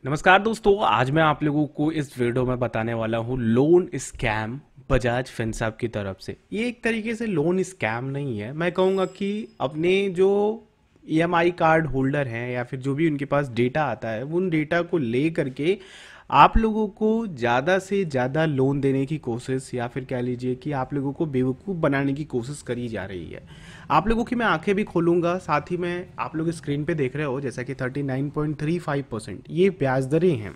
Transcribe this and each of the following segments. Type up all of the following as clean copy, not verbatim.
नमस्कार दोस्तों, आज मैं आप लोगों को इस वीडियो में बताने वाला हूँ लोन स्कैम बजाज फिनसर्व की तरफ से। ये एक तरीके से लोन स्कैम नहीं है, मैं कहूँगा कि अपने जो ईएमआई कार्ड होल्डर हैं या फिर जो भी उनके पास डेटा आता है उन डेटा को ले करके आप लोगों को ज़्यादा से ज़्यादा लोन देने की कोशिश या फिर कह लीजिए कि आप लोगों को बेवकूफ़ बनाने की कोशिश करी जा रही है। आप लोगों की मैं आंखें भी खोलूंगा, साथ ही में आप लोग स्क्रीन पे देख रहे हो जैसा कि 39.35% ये ब्याज दरें हैं।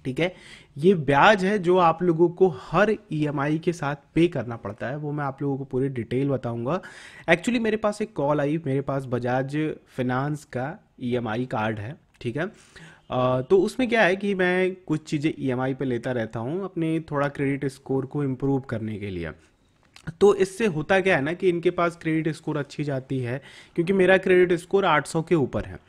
ठीक है, ये ब्याज है जो आप लोगों को हर ईएमआई के साथ पे करना पड़ता है, वो मैं आप लोगों को पूरी डिटेल बताऊंगा। एक्चुअली मेरे पास एक कॉल आई, मेरे पास बजाज फिनांस का ईएमआई कार्ड है। ठीक है, तो उसमें क्या है कि मैं कुछ चीज़ें ईएमआई पे लेता रहता हूँ अपने थोड़ा क्रेडिट स्कोर को इम्प्रूव करने के लिए। तो इससे होता क्या है ना कि इनके पास क्रेडिट स्कोर अच्छी जाती है, क्योंकि मेरा क्रेडिट स्कोर 800 के ऊपर है।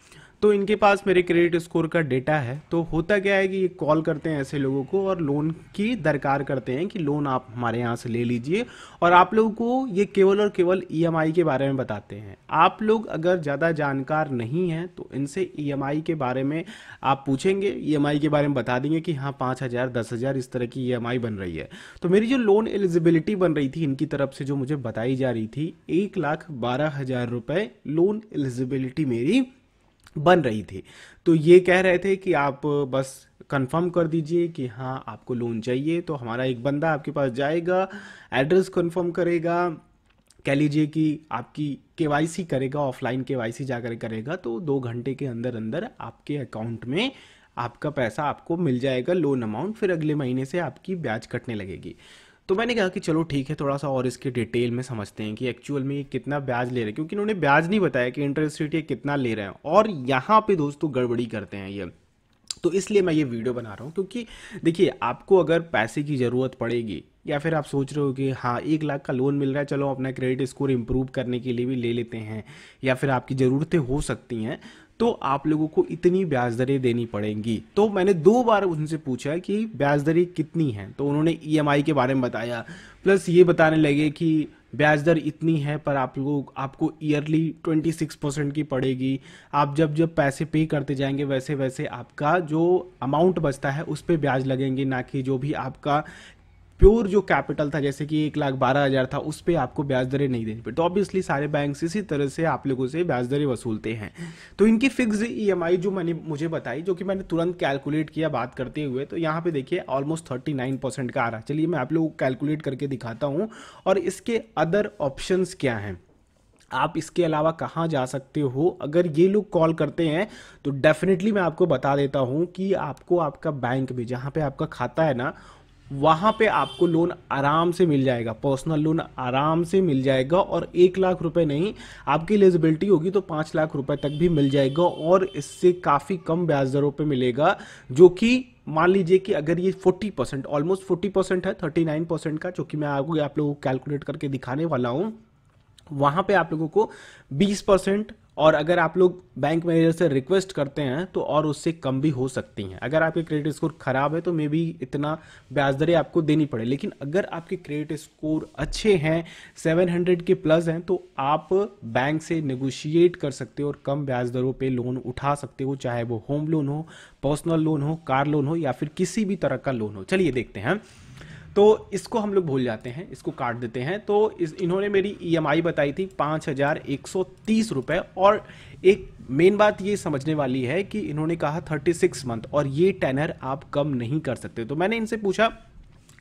तो इनके पास मेरे क्रेडिट स्कोर का डेटा है। तो होता क्या है कि ये कॉल करते हैं ऐसे लोगों को और लोन की दरकार करते हैं कि लोन आप हमारे यहाँ से ले लीजिए, और आप लोगों को ये केवल और केवल ईएमआई के बारे में बताते हैं। आप लोग अगर ज़्यादा जानकार नहीं हैं तो इनसे ईएमआई के बारे में आप पूछेंगे, ईएमआई के बारे में बता देंगे कि हाँ 5,000 10,000 इस तरह की ईएमआई बन रही है। तो मेरी जो लोन एलिजिबिलिटी बन रही थी इनकी तरफ से जो मुझे बताई जा रही थी, 1,12,000 रुपये लोन एलिजिबिलिटी मेरी बन रही थी। तो ये कह रहे थे कि आप बस कंफर्म कर दीजिए कि हाँ आपको लोन चाहिए, तो हमारा एक बंदा आपके पास जाएगा, एड्रेस कंफर्म करेगा, कह लीजिए कि आपकी केवाईसी करेगा, ऑफलाइन केवाईसी जाकर करेगा, तो 2 घंटे के अंदर अंदर आपके अकाउंट में आपका पैसा आपको मिल जाएगा, लोन अमाउंट। फिर अगले महीने से आपकी ब्याज कटने लगेगी। तो मैंने कहा कि चलो ठीक है, थोड़ा सा और इसके डिटेल में समझते हैं कि एक्चुअल में ये कितना ब्याज ले रहे हैं, क्योंकि इन्होंने ब्याज नहीं बताया कि इंटरेस्ट रेट ये कितना ले रहे हैं, और यहाँ पे दोस्तों गड़बड़ी करते हैं ये। तो इसलिए मैं ये वीडियो बना रहा हूँ, क्योंकि देखिए आपको अगर पैसे की ज़रूरत पड़ेगी या फिर आप सोच रहे हो कि हाँ 1 लाख का लोन मिल रहा है, चलो अपना क्रेडिट स्कोर इंप्रूव करने के लिए भी ले लेते हैं, या फिर आपकी ज़रूरतें हो सकती हैं, तो आप लोगों को इतनी ब्याज दरें देनी पड़ेंगी। तो मैंने 2 बार उनसे पूछा कि ब्याज दरें कितनी हैं, तो उन्होंने ईएमआई के बारे में बताया, प्लस ये बताने लगे कि ब्याज दर इतनी है पर आप लोग आपको ईयरली 26% की पड़ेगी। आप जब जब पैसे पे करते जाएंगे वैसे वैसे आपका जो अमाउंट बचता है उस पर ब्याज लगेंगे, ना कि जो भी आपका प्योर जो कैपिटल था, जैसे कि 1,12,000 था, उस पर आपको ब्याज दरें नहीं देनी पड़ी। तो ऑब्वियसली सारे बैंक इसी तरह से आप लोगों से ब्याज दरें वसूलते हैं। तो इनकी फिक्स ईएमआई जो मैंने मुझे बताई, जो कि मैंने तुरंत कैलकुलेट किया बात करते हुए, तो यहाँ पे देखिए ऑलमोस्ट 39% का आ रहा है। चलिए मैं आप लोगों को कैलकुलेट करके दिखाता हूँ, और इसके अदर ऑप्शंस क्या हैं, आप इसके अलावा कहाँ जा सकते हो। अगर ये लोग कॉल करते हैं तो डेफिनेटली मैं आपको बता देता हूँ कि आपको आपका बैंक में जहाँ पे आपका खाता है ना, वहाँ पे आपको लोन आराम से मिल जाएगा, पर्सनल लोन आराम से मिल जाएगा। और 1 लाख रुपए नहीं, आपकी एलिजिबिलिटी होगी तो 5 लाख रुपए तक भी मिल जाएगा, और इससे काफ़ी कम ब्याज दरों पे मिलेगा। जो कि मान लीजिए कि अगर ये 40%, ऑलमोस्ट 40% है 39% का, जो कि मैं आपको आप लोगों को कैलकुलेट करके दिखाने वाला हूँ, वहाँ पे आप लोगों को 20%, और अगर आप लोग बैंक मैनेजर से रिक्वेस्ट करते हैं तो और उससे कम भी हो सकती हैं। अगर आपके क्रेडिट स्कोर खराब है तो मे बी इतना ब्याज दरें आपको देनी पड़े, लेकिन अगर आपके क्रेडिट स्कोर अच्छे हैं, 700 के प्लस हैं, तो आप बैंक से नेगोशिएट कर सकते हो और कम ब्याज दरों पे लोन उठा सकते हो, चाहे वो होम लोन हो, पर्सनल लोन हो, कार लोन हो, या फिर किसी भी तरह का लोन हो। चलिए देखते हैं। तो इसको हम लोग भूल जाते हैं, इसको काट देते हैं। तो इन्होंने मेरी ईएमआई बताई थी 5,130 रुपये, और एक मेन बात ये समझने वाली है कि इन्होंने कहा 36 मंथ, और ये टेनर आप कम नहीं कर सकते। तो मैंने इनसे पूछा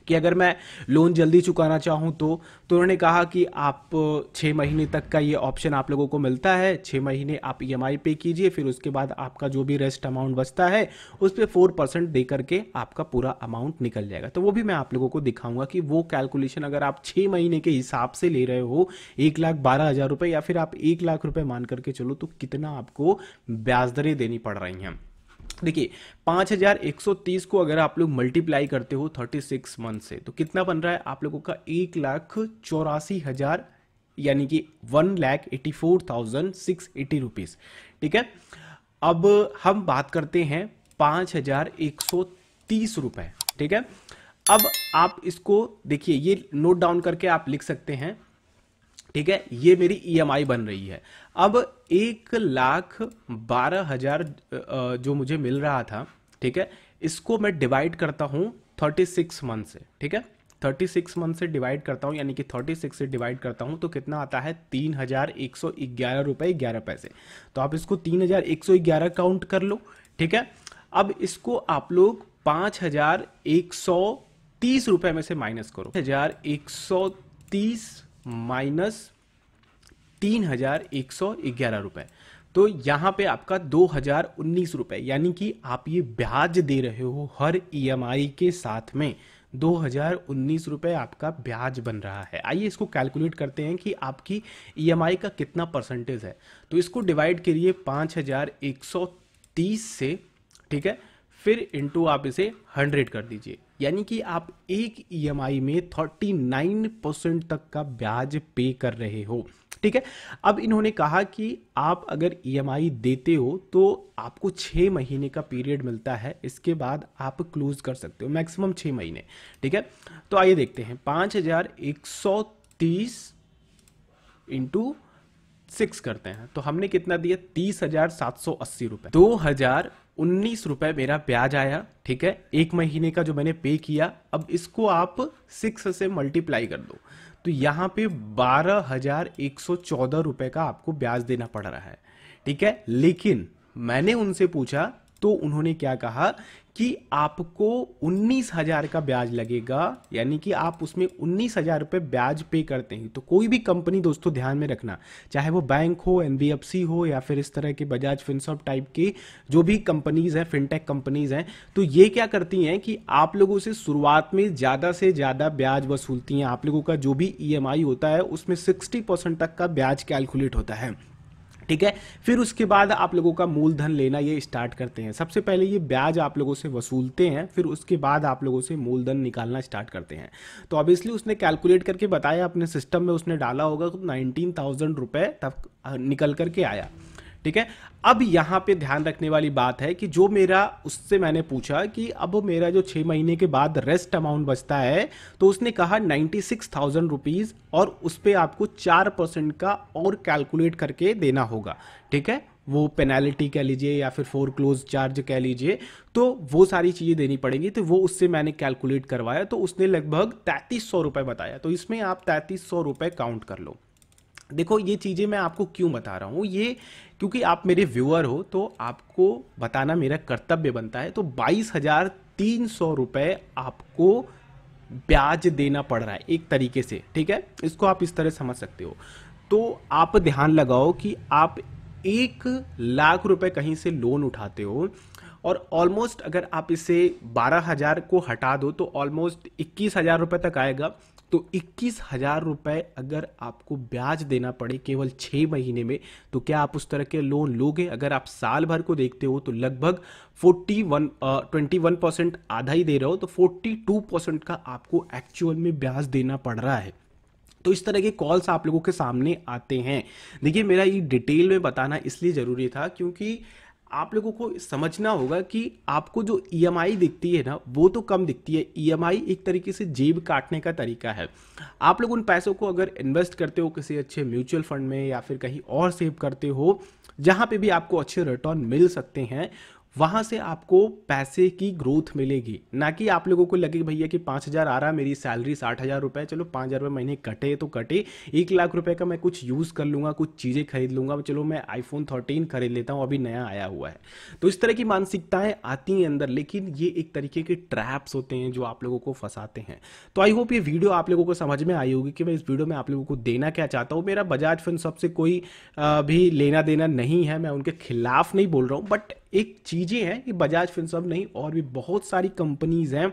कि अगर मैं लोन जल्दी चुकाना चाहूँ तो उन्होंने कहा कि आप 6 महीने तक का ये ऑप्शन आप लोगों को मिलता है। 6 महीने आप ईएमआई पे कीजिए, फिर उसके बाद आपका जो भी रेस्ट अमाउंट बचता है उस पर 4% दे करके आपका पूरा अमाउंट निकल जाएगा। तो वो भी मैं आप लोगों को दिखाऊंगा कि वो कैलकुलेशन अगर आप 6 महीने के हिसाब से ले रहे हो 1,12,000 रुपये, या फिर आप 1 लाख रुपये मान करके चलो, तो कितना आपको ब्याज दरें देनी पड़ रही हैं। देखिए 5,130 को अगर आप लोग मल्टीप्लाई करते हो 36 मंथ से, तो कितना बन रहा है आप लोगों का 1,84,000, यानी कि 1,84,680 रुपीज। ठीक है, अब हम बात करते हैं 5,130 रुपए। ठीक है, अब आप इसको देखिए, ये नोट डाउन करके आप लिख सकते हैं। ठीक है, ये मेरी ईएमआई बन रही है। अब 1,12,000 जो मुझे मिल रहा था, ठीक है, इसको मैं डिवाइड करता हूँ 36 मंथ से, ठीक है, 36 मंथ से डिवाइड करता हूँ, यानी कि 36 से डिवाइड करता हूँ तो कितना आता है 3111 रुपये 11 पैसे। तो आप इसको 3111 काउंट कर लो, ठीक है। अब इसको आप लोग 5130 रुपये में से माइनस करो, 1130 माइनस 3111 रुपये, तो यहाँ पे आपका 2019 रुपये, यानी कि आप ये ब्याज दे रहे हो हर ईएमआई के साथ में 2019 रुपये आपका ब्याज बन रहा है। आइए इसको कैलकुलेट करते हैं कि आपकी ईएमआई का कितना परसेंटेज है। तो इसको डिवाइड करिए 5130 से, ठीक है, फिर इंटू आप इसे 100 कर दीजिए, यानी कि आप एक ईएमआई में 39% तक का ब्याज पे कर रहे हो, ठीक है। अब इन्होंने कहा कि आप अगर ईएमआई देते हो तो आपको 6 महीने का पीरियड मिलता है, इसके बाद आप क्लोज कर सकते हो, मैक्सिमम 6 महीने, ठीक है। तो आइए देखते हैं, 5130 इंटू 6 करते हैं, तो हमने कितना दिया 30,780 रुपये, 2019 रुपये मेरा ब्याज आया, ठीक है, एक महीने का जो मैंने पे किया। अब इसको आप 6 से मल्टीप्लाई कर दो, तो यहाँ पे 12,114 रुपये का आपको ब्याज देना पड़ रहा है, ठीक है। लेकिन मैंने उनसे पूछा तो उन्होंने क्या कहा कि आपको 19,000 का ब्याज लगेगा, यानी कि आप उसमें 19,000 रुपये ब्याज पे करते हैं। तो कोई भी कंपनी दोस्तों ध्यान में रखना, चाहे वो बैंक हो, एनबीएफसी हो, या फिर इस तरह के बजाज फिनसर्व टाइप की जो भी कंपनीज हैं, फिनटेक कंपनीज हैं, तो ये क्या करती हैं कि आप लोगों से शुरुआत में ज़्यादा से ज़्यादा ब्याज वसूलती हैं। आप लोगों का जो भी ईएमआई होता है उसमें 60% तक का ब्याज कैलकुलेट होता है, ठीक है। फिर उसके बाद आप लोगों का मूलधन लेना ये स्टार्ट करते हैं। सबसे पहले ये ब्याज आप लोगों से वसूलते हैं, फिर उसके बाद आप लोगों से मूलधन निकालना स्टार्ट करते हैं। तो ऑब्वियसली उसने कैलकुलेट करके बताया, अपने सिस्टम में उसने डाला होगा, तो 19,000 रुपये तक निकल करके आया, ठीक है। अब यहाँ पे ध्यान रखने वाली बात है कि जो मेरा, उससे मैंने पूछा कि अब मेरा जो 6 महीने के बाद रेस्ट अमाउंट बचता है, तो उसने कहा 96,000 रुपीज़, और उस पर आपको 4% का और कैलकुलेट करके देना होगा, ठीक है। वो पेनाल्टी कह लीजिए या फिर फोरक्लोज चार्ज कह लीजिए, तो वो सारी चीज़ें देनी पड़ेंगी। तो वो उससे मैंने कैलकुलेट करवाया, तो उसने लगभग 3300 रुपये बताया। तो इसमें आप 3300 रुपये काउंट कर लो। देखो ये चीज़ें मैं आपको क्यों बता रहा हूँ, ये क्योंकि आप मेरे व्यूअर हो तो आपको बताना मेरा कर्तव्य बनता है। तो 22,300 रुपये आपको ब्याज देना पड़ रहा है एक तरीके से, ठीक है। इसको आप इस तरह समझ सकते हो। तो आप ध्यान लगाओ कि आप 1,00,000 रुपये कहीं से लोन उठाते हो, और ऑलमोस्ट अगर आप इसे 12,000 को हटा दो तो ऑलमोस्ट 21,000 रुपये तक आएगा। तो 21,000 रुपये अगर आपको ब्याज देना पड़े केवल 6 महीने में, तो क्या आप उस तरह के लोन लोगे? अगर आप साल भर को देखते हो तो लगभग 21% आधा ही दे रहे हो, तो 42% का आपको एक्चुअल में ब्याज देना पड़ रहा है। तो इस तरह के कॉल्स आप लोगों के सामने आते हैं। देखिए मेरा ये डिटेल में बताना इसलिए ज़रूरी था क्योंकि आप लोगों को समझना होगा कि आपको जो ईएमआई दिखती है ना, वो तो कम दिखती है। ईएमआई एक तरीके से जेब काटने का तरीका है। आप लोग उन पैसों को अगर इन्वेस्ट करते हो किसी अच्छे म्यूचुअल फंड में या फिर कहीं और सेव करते हो जहाँ पे भी आपको अच्छे रिटर्न मिल सकते हैं, वहाँ से आपको पैसे की ग्रोथ मिलेगी। ना कि आप लोगों को लगे भैया कि 5,000 आ रहा, मेरी सैलरी 60,000 रुपये, चलो 5,000 रुपये महीने कटे तो कटे, 1,00,000 रुपये का मैं कुछ यूज़ कर लूँगा, कुछ चीज़ें खरीद लूँगा, चलो मैं iPhone 13 खरीद लेता हूँ, अभी नया आया हुआ है। तो इस तरह की मानसिकताएं आती हैं अंदर, लेकिन ये एक तरीके के ट्रैप्स होते हैं जो आप लोगों को फंसाते हैं। तो आई होप ये वीडियो आप लोगों को समझ में आई होगी कि मैं इस वीडियो में आप लोगों को देना क्या चाहता हूँ। मेरा बजाज फिनसर्व से कोई भी लेना देना नहीं है, मैं उनके खिलाफ नहीं बोल रहा हूँ, बट एक चीज़ें हैं कि बजाज फिनसर्व नहीं और भी बहुत सारी कंपनीज हैं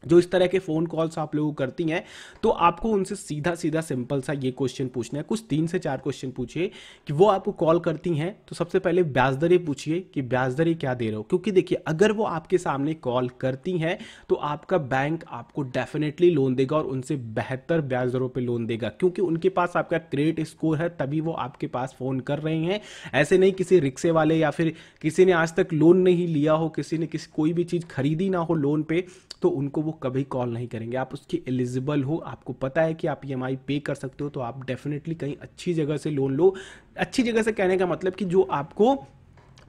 जो इस तरह के फ़ोन कॉल्स आप लोगों को करती हैं। तो आपको उनसे सीधा सीधा सिंपल सा ये क्वेश्चन पूछना है, कुछ 3 से 4 क्वेश्चन पूछिए कि वो आपको कॉल करती हैं तो सबसे पहले ब्याज दरें पूछिए कि ब्याज दरें क्या दे रहे हो। क्योंकि देखिए अगर वो आपके सामने कॉल करती हैं तो आपका बैंक आपको डेफिनेटली लोन देगा और उनसे बेहतर ब्याज दरों पर लोन देगा, क्योंकि उनके पास आपका क्रेडिट स्कोर है, तभी वो आपके पास फ़ोन कर रहे हैं। ऐसे नहीं किसी रिक्शे वाले या फिर किसी ने आज तक लोन नहीं लिया हो, किसी ने कोई भी चीज़ खरीदी ना हो लोन पे, तो उनको वो कभी कॉल नहीं करेंगे। आप उसकी एलिजिबल हो, आपको पता है कि आप ईएमआई पे कर सकते हो, तो आप डेफिनेटली कहीं अच्छी जगह से लोन लो। अच्छी जगह से कहने का मतलब कि जो आपको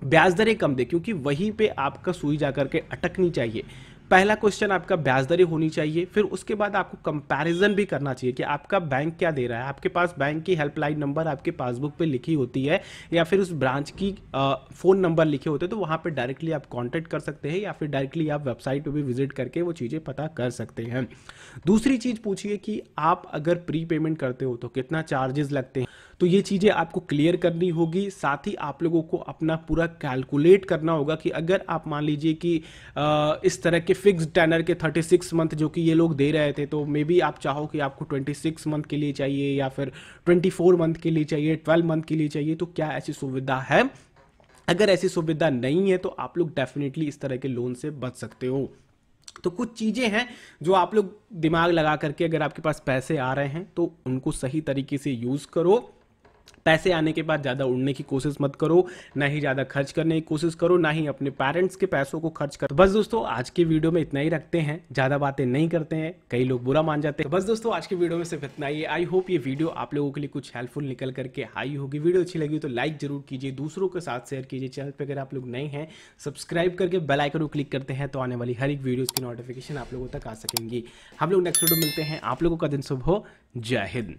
ब्याज दरें कम दे, क्योंकि वहीं पे आपका सुई जा करके अटकनी चाहिए। पहला क्वेश्चन आपका ब्याज दरें होनी चाहिए, फिर उसके बाद आपको कंपैरिजन भी करना चाहिए कि आपका बैंक क्या दे रहा है। आपके पास बैंक की हेल्पलाइन नंबर आपके पासबुक पे लिखी होती है, या फिर उस ब्रांच की फ़ोन नंबर लिखे होते हैं, तो वहाँ पे डायरेक्टली आप कांटेक्ट कर सकते हैं, या फिर डायरेक्टली आप वेबसाइट पे भी विजिट करके वो चीज़ें पता कर सकते हैं। दूसरी चीज़ पूछिए कि आप अगर प्री पेमेंट करते हो तो कितना चार्जेस लगते हैं, तो ये चीज़ें आपको क्लियर करनी होगी। साथ ही आप लोगों को अपना पूरा कैलकुलेट करना होगा कि अगर आप मान लीजिए कि इस तरह के फिक्स्ड टेनर के 36 मंथ जो कि ये लोग दे रहे थे, तो मे बी आप चाहो कि आपको 26 मंथ के लिए चाहिए, या फिर 24 मंथ के लिए चाहिए, 12 मंथ के लिए चाहिए, तो क्या ऐसी सुविधा है? अगर ऐसी सुविधा नहीं है तो आप लोग डेफिनेटली इस तरह के लोन से बच सकते हो। तो कुछ चीज़ें हैं जो आप लोग दिमाग लगा करके, अगर आपके पास पैसे आ रहे हैं तो उनको सही तरीके से यूज़ करो। पैसे आने के बाद ज़्यादा उड़ने की कोशिश मत करो, ना ही ज़्यादा खर्च करने की कोशिश करो, ना ही अपने पेरेंट्स के पैसों को खर्च करो। बस दोस्तों, आज की वीडियो में इतना ही रखते हैं, ज़्यादा बातें नहीं करते हैं, कई लोग बुरा मान जाते हैं। तो बस दोस्तों, आज की वीडियो में सिर्फ इतना ही। आई होप ये वीडियो आप लोगों के लिए कुछ हेल्पफुल निकल करके आई होगी। वीडियो अच्छी लगी तो लाइक जरूर कीजिए, दूसरों के साथ शेयर कीजिए। चैनल पर अगर आप लोग नए हैं, सब्सक्राइब करके बेल आइकन को क्लिक करते हैं, तो आने वाली हर एक वीडियोज़ की नोटिफिकेशन आप लोगों तक आ सकेंगी। हम लोग नेक्स्ट वीडियो मिलते हैं। आप लोगों का दिन शुभ हो। जय हिंद।